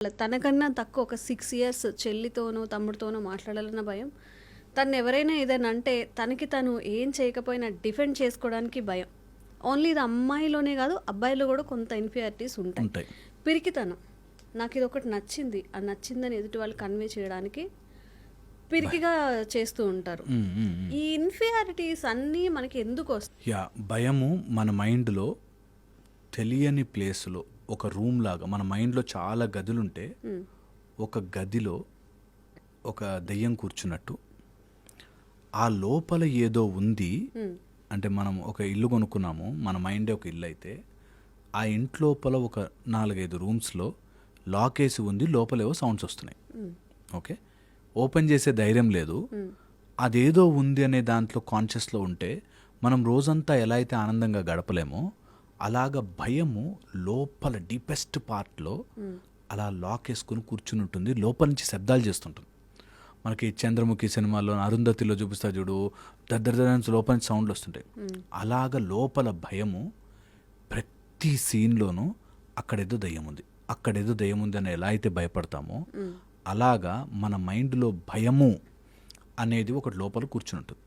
తనకన్నా తక్కువ ఒక 6 ఇయర్స్ చెల్లితోనో తమ్ముడితోనో మాట్లాడాలన్న భయం. తను ఎవరైనా ఏదైనా అంటే తనకి తను ఏం చేయకపోయినా డిఫెండ్ చేసుకోవడానికి భయం. ఓన్లీ ఇది అమ్మాయిలోనే కాదు, అబ్బాయిలో కూడా కొంత ఇన్ఫీరియారిటీస్ ఉంటాయి. పిరికితనం, నాకు ఇది ఒకటి నచ్చింది, ఆ నచ్చిందని ఎదుటి వాళ్ళు కన్వే చేయడానికి పిరికిగా చేస్తూ ఉంటారు. ఈ ఇన్ఫీరియారిటీస్ అన్నీ మనకి ఎందుకు వస్తాయి? భయము మన మైండ్లో తెలియని ప్లేస్లో ఒక రూమ్ లాగా, మన మైండ్లో చాలా గదులుంటే ఒక గదిలో ఒక దెయ్యం కూర్చున్నట్టు ఆ లోపల ఏదో ఉంది. అంటే మనం ఒక ఇల్లు కొనుక్కున్నాము, మన మైండే ఒక ఇల్లు అయితే ఆ ఇంట్లోపల ఒక 4-5 రూమ్స్లో లాక్ వేసి ఉంది, లోపలేవో సౌండ్స్ వస్తున్నాయి. ఓకే, ఓపెన్ చేసే ధైర్యం లేదు. అదేదో ఉంది అనే దాంట్లో కాన్షియస్లో ఉంటే మనం రోజంతా ఎలా అయితే ఆనందంగా గడపలేమో అలాగ భయము లోపల డీపెస్ట్ పార్ట్లో అలా లాక్ వేసుకుని కూర్చుని ఉంటుంది, లోపల నుంచి శబ్దాలు చేస్తుంటుంది. మనకి చంద్రముఖి సినిమాలో అరుంధతిలో చూపిస్తా చూడు, దగ్గర లోపల నుంచి సౌండ్లు వస్తుంటాయి. అలాగ లోపల భయము ప్రతి సీన్లోనూ అక్కడేదో దయ్యం ఉంది, అక్కడేదో దయ్యం ఉంది అని ఎలా అయితే భయపడతామో అలాగా మన మైండ్లో భయము అనేది ఒకటి లోపల కూర్చుని ఉంటుంది.